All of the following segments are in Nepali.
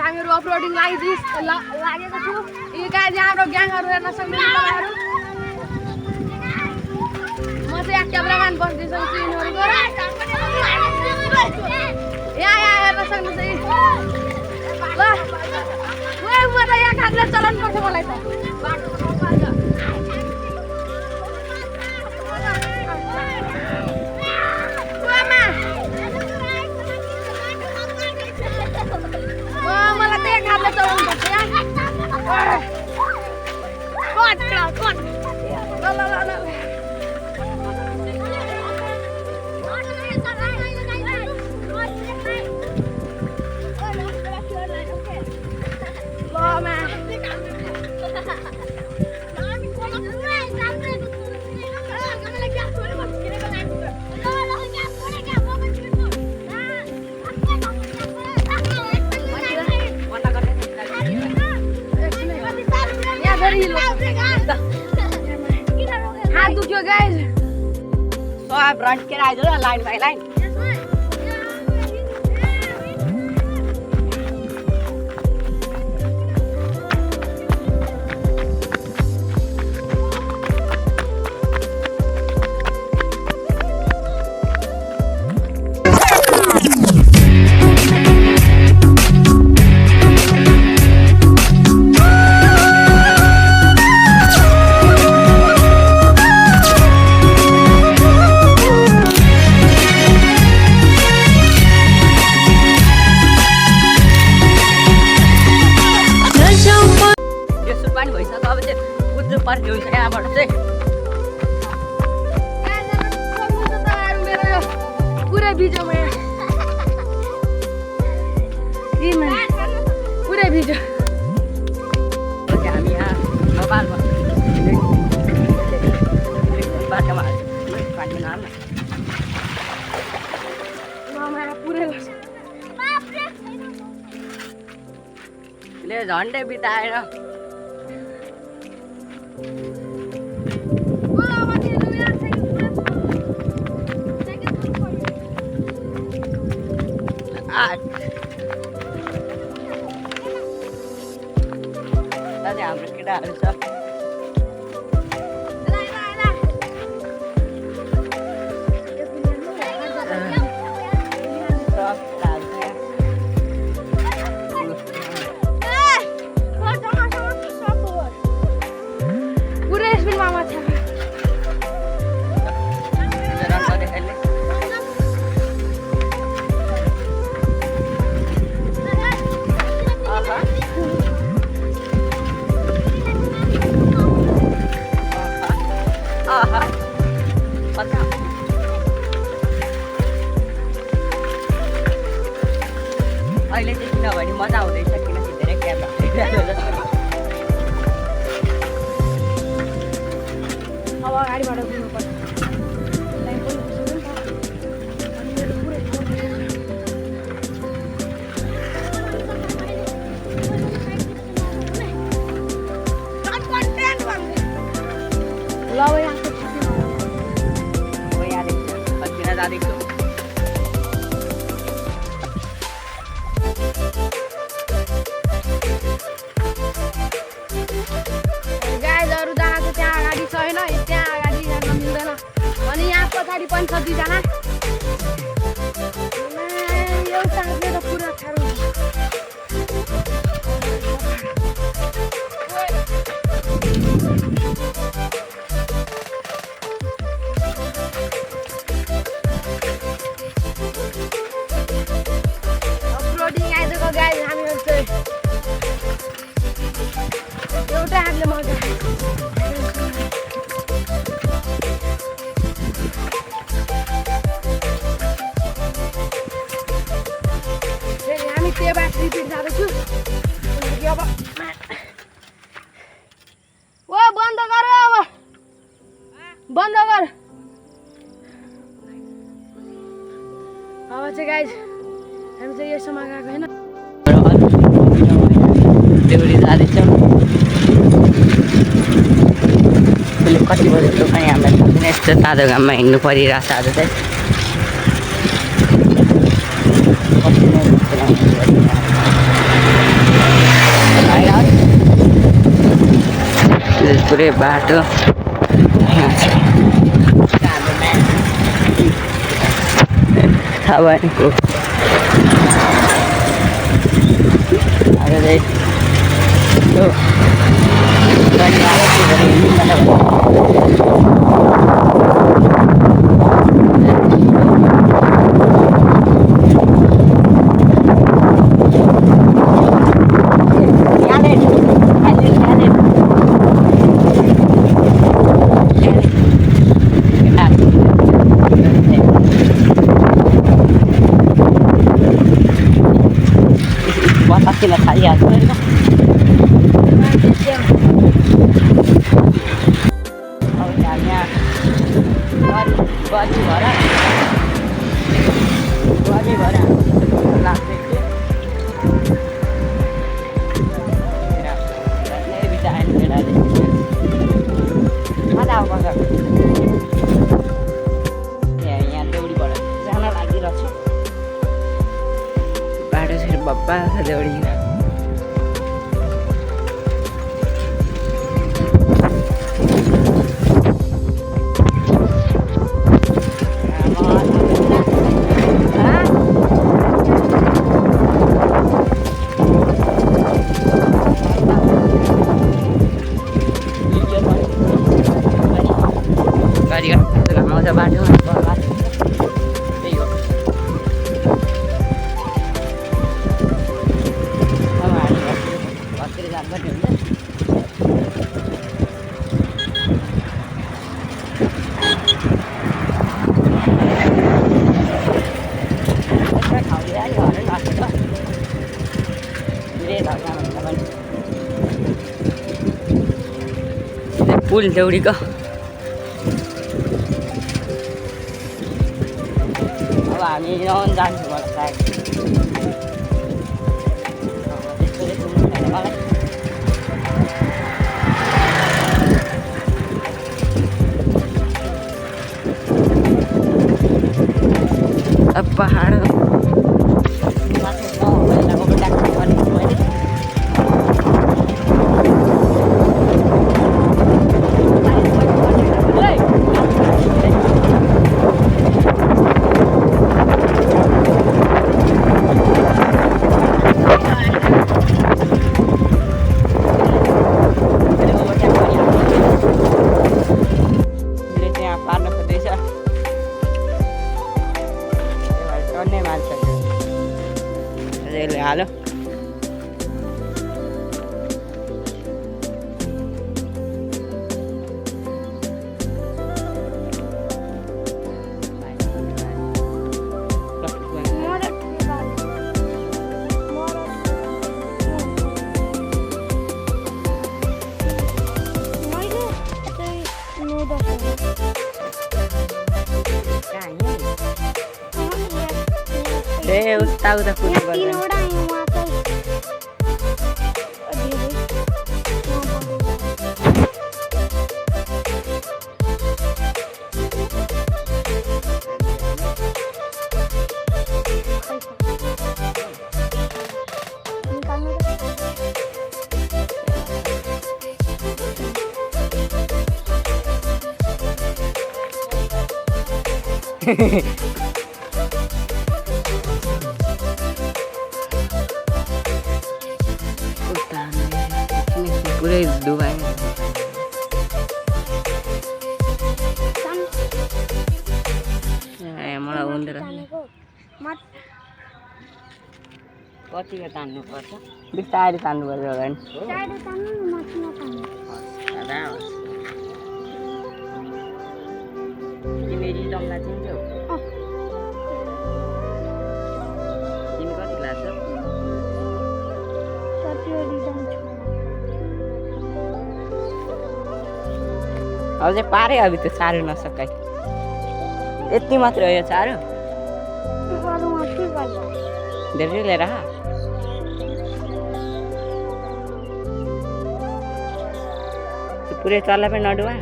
हामीहरु अपलोडिङ लागेको छु यो गाडी हाम्रो ग्याङहरु हेर्न सक्नुहुन्छ म चाहिँ यहाँ क्यामेराम्यान बस्दैछु तिनीहरुको यहाँ हेर्न सक्नुहुन्छ ल म त यहाँ खाद्ले चलाउनु पर्छ मलाई त हाथ दुख्यो गाइस सब रन के आइज लाइन बाइ लाइन पुरै भिज्यो हामी यहाँ नेपालमा बाटोमा पुरै झन्डै बिताएर हाम्रो केटाहरू छ पुरै स्पिडमा माछ अहिले चाहिँ किनभने मजा आउँदैछ किनकि धेरै क्यामेरा अब अगाडिबाट घुम्नुपर्छ ल यहाँ कतिजना जाँदैछु छैन त्यहाँ अगाडि जान मिल्दैन अनि यहाँ पछाडि पनि छ दुईजना एउटा हातले त पुरा साह्रो अपलोडिङ आइदिएको गाइस हामीहरू चाहिँ एउटा हातले मजा त्यो बाटो रिपिट जाँदैछु अब ओ बन्द गर अब बन्द गर अब चाहिँ गाइस हामी चाहिँ यसोमा गएको होइन देउरी जाँदैछौँ कति बजेको पनि हामीलाई थाहा छैन यस्तो तातो घाममा हिँड्नु परिरहेछ आज चाहिँ पुरै बाटो थाहा भएको बतासिन खाइहाल्छ होइन अब यहाँ गरी भएर लाग्दैछ यहाँ देउरीबाट जान लागिरहेको छु बाटो चाहिँ बब्बा छ देउरी आउँछ बाटोमा त्यही हो अब हामी घरतिर जानुपर्ने हुन्छ पुल देउरीको अब हामी रन जान्छौँ होला सायद त्यस्तो चाहिँ छैन मलाई अब पहाड हालो उता उता कुद्नु पर्छ पुरै डुबाइ मलाई हुँदैन कतिको तान्नुपर्छ बिस्तारै तान्नुपर्छ होला नि तिमी रिजमलाई चिन्छौ तिमी कति क्लास छौ अब चाहिँ पारै अब त्यो साह्रो नसकाइ यति मात्र हो यो साह्रो धेरै लिएर पुरै चल्ला पनि नडुबा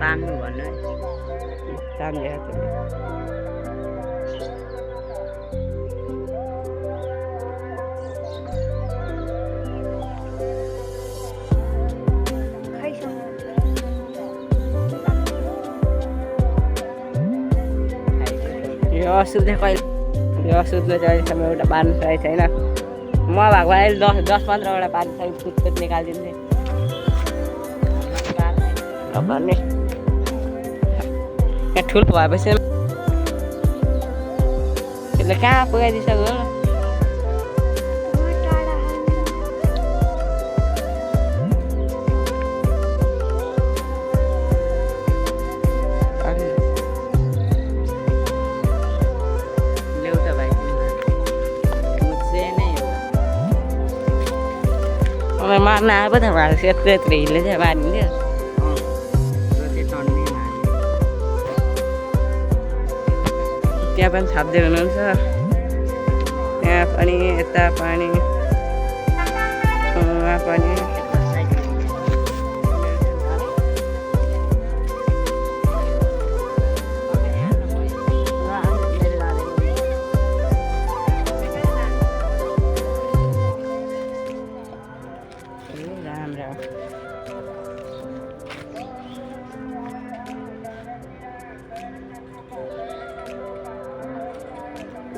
तान्नु भन्नु तान्दिया यो असुधले कहिले यो असुधले चाहिँ अहिलेसम्म एउटा पार्नु सकेको छैन म भएको भए अहिले 10-15वटा पार्नु सकेको फुटफुट निकालिदिन्थेँ नपर्ने यहाँ ठुलो भएपछि त्यसले कहाँ पुगाइदिइसक्यो मार्न आए पो त भएको यत्रो यत्रो हिलले चाहिँ मारिदिन्थ्यो त्यहाँ पनि छाप्दै हुनुहुन्छ त्यहाँ पनि यता पनि वहाँ पनि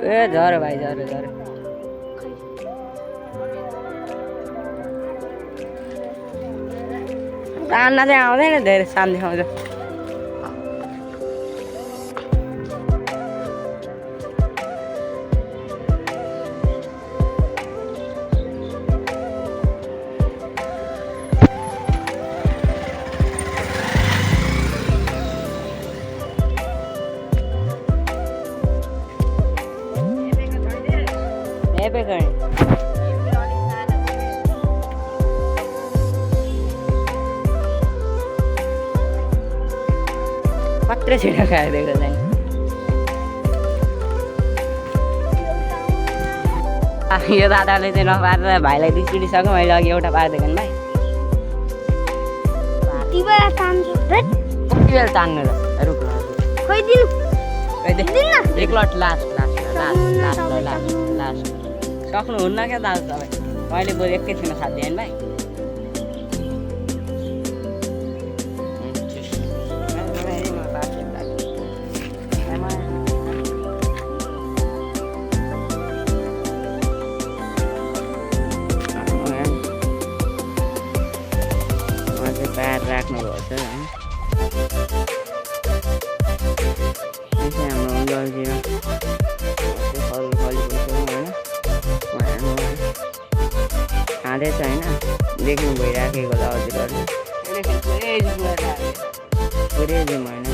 ए झऱ्यो भाइ झऱ्यो तान्न चाहिँ आउँदैन धेरै शान देखाउँछ कत्रो छिटो खायो देख्दा चाहिँ यो दादाले चाहिँ नपारेर भाइलाई रिसिडिसक्यो मैले अघि एउटा पारिदिएको नि भाइ कति बेला तान्नु र रुख एक लट लास्ट सक्नुहुन्न क्या दाजु तपाईँ मैले बरु एकैछिनमा साध्दिएँ नि भाइ पैर राख्नु भएको छ हाम्रो जल्दीमा खाँदैछ होइन देख्नु भइराखेको होला हजुरहरूले पुरै जिम होइन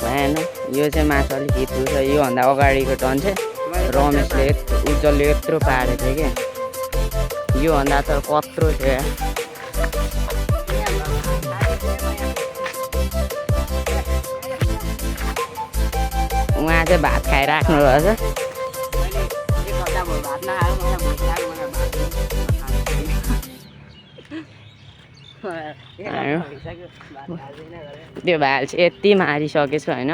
भएन यो चाहिँ माछा अलिक हित्रो छ योभन्दा अगाडिको टन चाहिँ रमेशले उज्जवलले यत्रो पारेको थियो क्या योभन्दा त कत्रो थियो उहाँ चाहिँ भात खाइराख्नु रहेछ त्यो भाइ चाहिँ यति मारिसकेछ होइन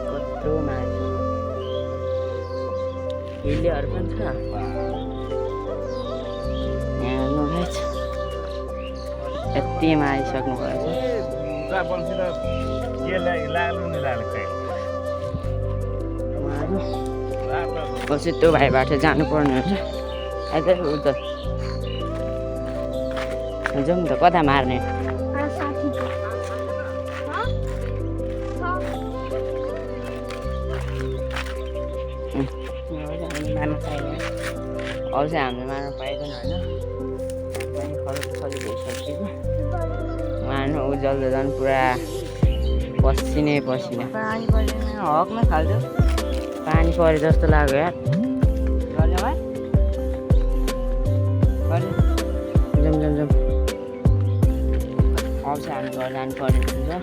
कत्रो मारि हिलेहरू पनि छ यति मारिसक्नु भएछ पछि त्यो भाइबाट जानुपर्ने हुन्छ जाउँ त कता मार्ने मार्न पाइँदैन अरू चाहिँ हामीले मार्न पाइँदैन होइन खली भइसकेको मार्नु उज्जवल झन् पुरा पसिनै पसिना पानी परेन हकमा खाल्छ पानी परे जस्तो लाग्यो यार गर्नेमा गर्ने जाउँ आउँछ हामी घर जानु पर्ने हुन्छ